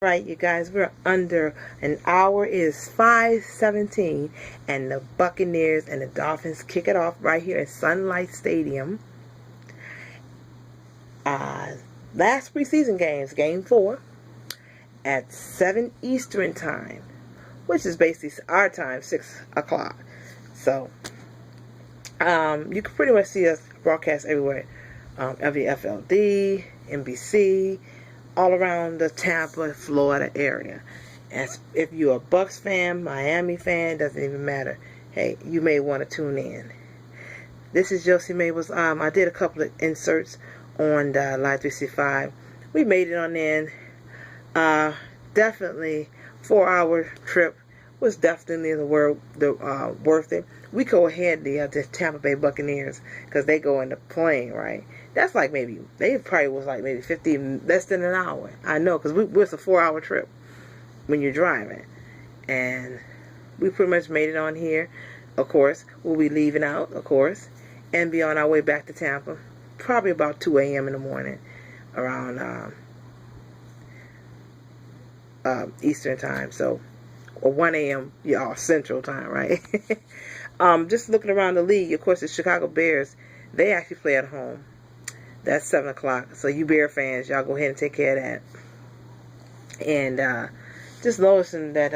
Right, you guys, we're under an hour. It is 5:17, and the Buccaneers and the Dolphins kick it off right here at Sun Life Stadium. Last preseason games, Game 4, at 7 Eastern Time, which is basically our time, 6 o'clock. So, you can pretty much see us broadcast everywhere. WFLD, NBC, all around the Tampa, Florida area. As if you're a Bucks fan, Miami fan, doesn't even matter. Hey, you may want to tune in. This is Josie Mabels. I did a couple of inserts on the Live 365. We made it on in. Definitely 4-hour trip was definitely worth it. We go ahead the Tampa Bay Buccaneers because they go in the plane, right? That's like they probably was like maybe 50, less than an hour. I know, because it's a 4-hour trip when you're driving. And we pretty much made it on here. Of course, we'll be leaving out, of course, and be on our way back to Tampa. Probably about 2 a.m. in the morning, around Eastern time. So, or 1 a.m. y'all Central time, right? Just looking around the league, of course, the Chicago Bears, they actually play at home. That's 7 o'clock. So you Bear fans, y'all go ahead and take care of that. And just noticing that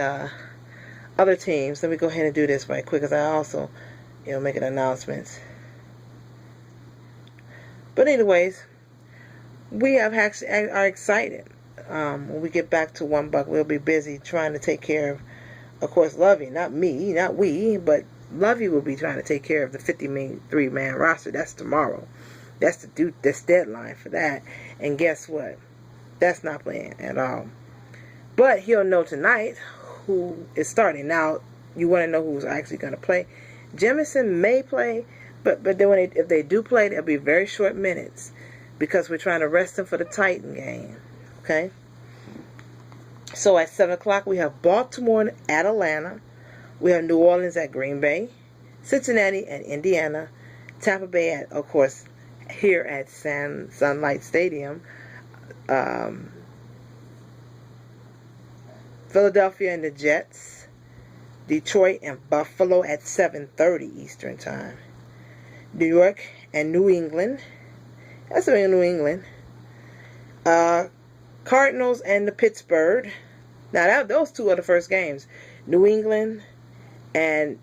other teams, let me go ahead and do this right quick because I also, making announcements. But anyways, we are excited. When we get back to One Buck, we'll be busy trying to take care of course, Lovey, not me, not we, but Lovey will be trying to take care of the 53-man roster. That's tomorrow. That's this deadline for that. And guess what? That's not playing at all. But he'll know tonight who is starting. Now, you want to know who's actually going to play. Jemison may play, but then if they do play, they'll be very short minutes because we're trying to rest them for the Titan game. Okay? So at 7 o'clock, we have Baltimore at Atlanta. We have New Orleans at Green Bay. Cincinnati at Indiana. Tampa Bay at, of course, here at Sun Life Stadium. Philadelphia and the Jets. Detroit and Buffalo at 7:30 Eastern Time. New York and New England. That's in New England. Cardinals and the Pittsburgh. Now, those two are the first games. New England and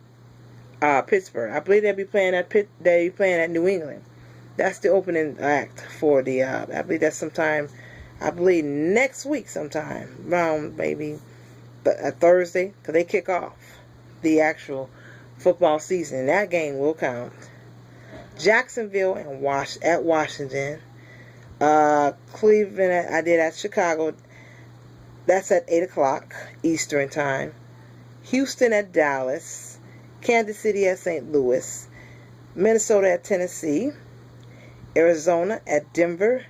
Pittsburgh. I believe they'll be playing at New England. That's the opening act for the, I believe that's sometime, next week sometime, around maybe Thursday, because they kick off the actual football season. And that game will count. Jacksonville and at Washington. Cleveland, I did at Chicago. That's at 8 o'clock Eastern Time. Houston at Dallas. Kansas City at St. Louis. Minnesota at Tennessee. Arizona at Denver.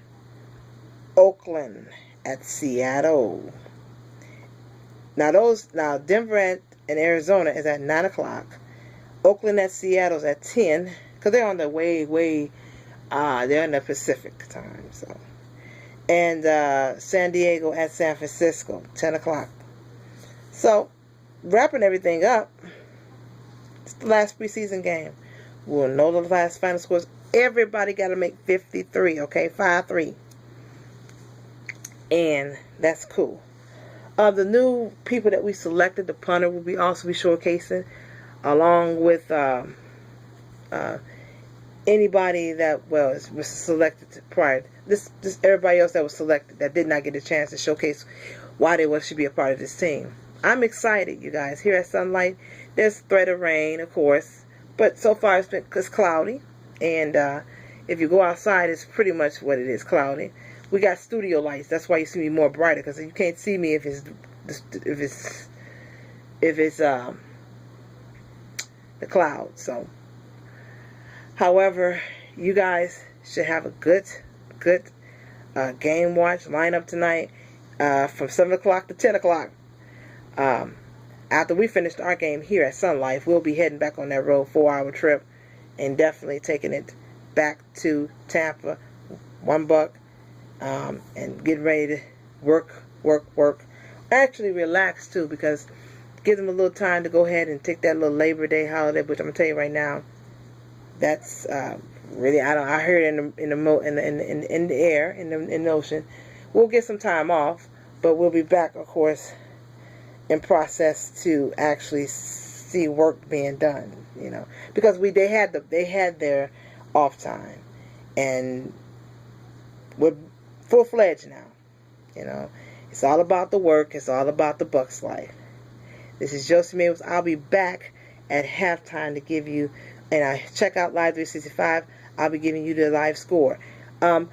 Oakland at Seattle. Now Denver and Arizona is at 9 o'clock. Oakland at Seattle is at 10, because they're on the they're in the Pacific time. So, and San Diego at San Francisco, 10 o'clock. So, wrapping everything up, it's the last preseason game. We'll know the last final scores. Everybody got to make 53, okay? 5-3. And that's cool. The new people that we selected, the punter will also be showcasing, along with anybody that was selected prior. This everybody else that was selected that did not get a chance to showcase why they should be a part of this team. I'm excited, you guys. Here at Sun Life, there's threat of rain, of course, but so far it's cloudy, and if you go outside, it's pretty much what it is, cloudy. We got studio lights. That's why you see me more brighter, because you can't see me if it's the cloud. So, however, you guys should have a good game watch lineup tonight from 7 o'clock to 10 o'clock. After we finished our game here at Sun Life, we'll be heading back on that road 4-hour trip and definitely taking it back to Tampa, One Buck, and getting ready to work actually relax too, because give them a little time to go ahead and take that little Labor Day holiday. Which I'm gonna tell you right now, that's really, I heard in the air, in the ocean. We'll get some time off, but we'll be back, of course, in process to actually see work being done. Because they had their off time, and we're full fledged now. It's all about the work. It's all about the Bucks life. This is Josie Maples. I'll be back at halftime to give you, and I check out Live 365. I'll be giving you the live score. You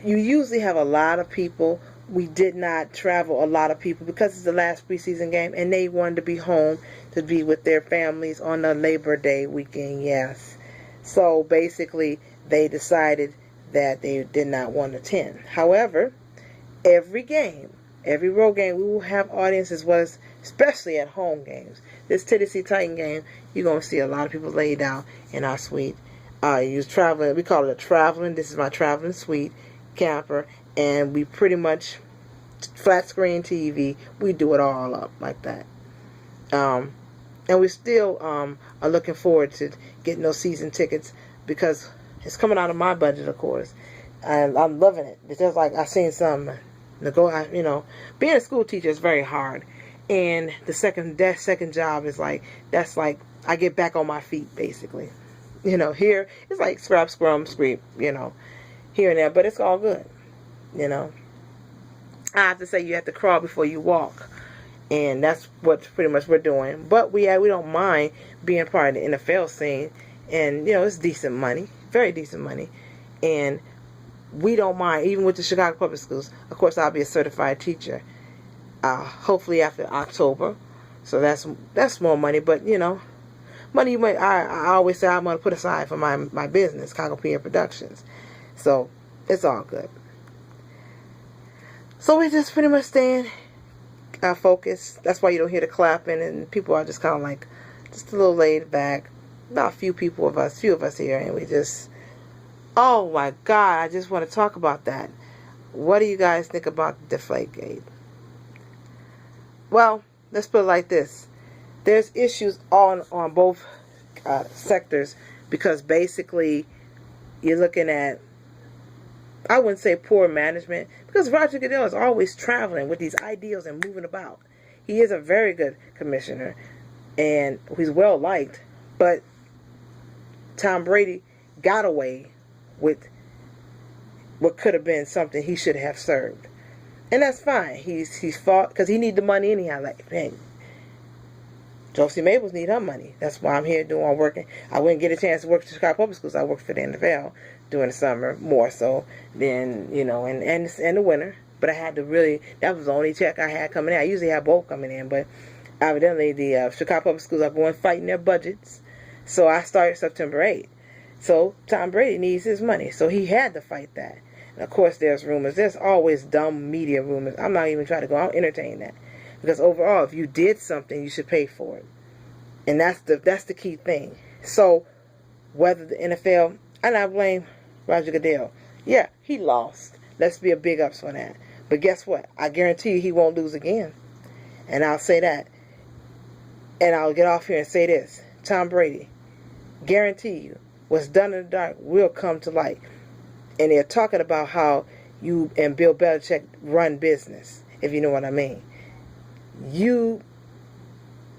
usually have a lot of people. We did not travel a lot of people because it's the last preseason game, and they wanted to be home to be with their families on the Labor Day weekend. Yes. So basically, they decided that they did not want to attend. However, every road game, we will have audiences, especially at home games. This Tennessee Titan game, you're going to see a lot of people laid out in our suite. We call it a traveling. This is my traveling suite camper, and we pretty much flat screen TV. We do it all up like that. And we still are looking forward to getting those season tickets, because it's coming out of my budget, of course. And I'm loving it. It's just like I've seen some being a school teacher is very hard, and that second job is that's like I get back on my feet basically. Here it's like scrap, scrum, screep, here and there, but it's all good. I have to say, you have to crawl before you walk, and that's what pretty much we're doing. But we don't mind being part of the NFL scene, and it's decent money, very decent money, and we don't mind, even with the Chicago Public Schools. Of course, I'll be a certified teacher, hopefully after October. So that's more money. But money I always say I'm going to put aside for my business, Chicago PR Productions. So it's all good. So we're just pretty much staying focused. That's why you don't hear the clapping, and people are just kind of just a little laid back. About a few of us here, and we just. Oh my God, I just want to talk about that. What do you guys think about Deflategate? Well, let's put it like this. There's issues on both sectors, because basically you're looking at, I wouldn't say poor management, because Roger Goodell is always traveling with these ideals and moving about. He is a very good commissioner, and he's well liked, but Tom Brady got away with what could have been something he should have served, and that's fine. He's fought because he need the money anyhow. Hey, Josie Maples need her money. That's why I'm here doing working. I wouldn't get a chance to work at Chicago Public Schools. I worked for the NFL during the summer more so than and the winter. But I had to really. That was the only check I had coming in. I usually have both coming in, but evidently the Chicago Public Schools are going fighting their budgets. So I started September 8th. So Tom Brady needs his money, so he had to fight that. And of course, there's rumors. There's always dumb media rumors. I'm not even trying to go out and entertain that, because overall, if you did something, you should pay for it, and that's the key thing. So whether the NFL, and I blame Roger Goodell. Yeah, he lost. Let's be a big ups for that. But guess what? I guarantee you he won't lose again, and I'll say that. And I'll get off here and say this: Tom Brady, guarantee you, what's done in the dark will come to light. And they're talking about how you and Bill Belichick run business, if you know what I mean. You'll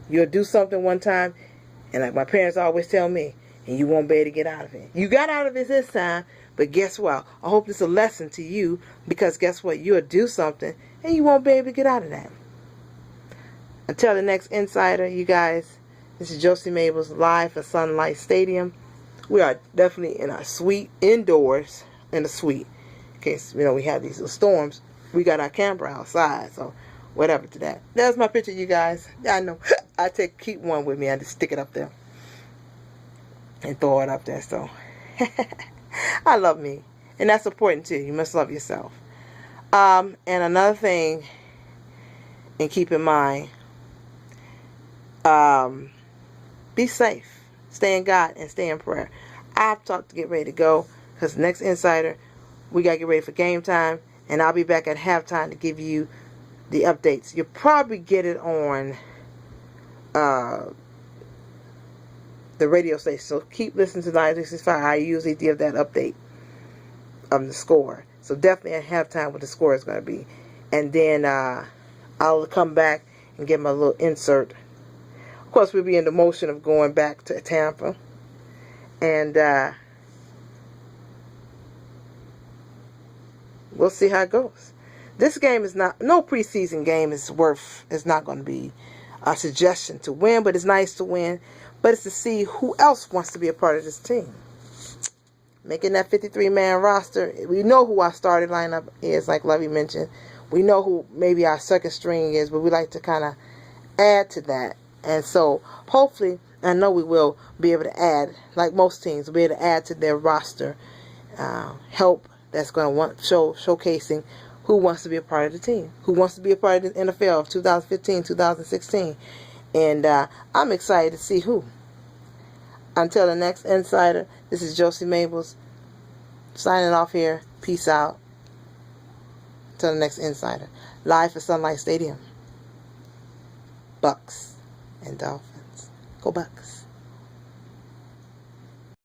do something one time, and like my parents always tell me, and you won't be able to get out of it. You got out of it this time, but guess what? I hope it's a lesson to you, because guess what? You'll do something, and you won't be able to get out of that. Until the next Insider, you guys, this is Josie Maples live for Sun Life Stadium. We are definitely in our suite, indoors in the suite. In case, we have these little storms. We got our camper outside, so whatever to that. There's my picture, you guys. I know. I keep one with me. I just stick it up there and throw it up there. So I love me. And that's important too. You must love yourself. And another thing, and keep in mind, be safe. Stay in God and stay in prayer. I've talked to get ready to go, because next Insider, we got to get ready for game time. And I'll be back at halftime to give you the updates. You'll probably get it on the radio station. So keep listening to 965. I usually give that update of the score. So definitely at halftime what the score is going to be. And then I'll come back and get my little insert. Of course, we'll be in the motion of going back to Tampa. And we'll see how it goes. This game is not, no preseason game is not going to be a suggestion to win, but it's nice to win. But it's to see who else wants to be a part of this team. Making that 53-man roster, we know who our starting lineup is, like Lovey mentioned. We know who maybe our second string is, but we like to kind of add to that. And so, hopefully, I know we will be able to add, like most teams, we'll be able to add to their roster help that's going to want showcasing who wants to be a part of the team, who wants to be a part of the NFL of 2015, 2016. And I'm excited to see who. Until the next Insider, this is Josie Mabels signing off here. Peace out. Until the next Insider. Live for Sunlight Stadium. Bucks and Dolphins. Go Bucks.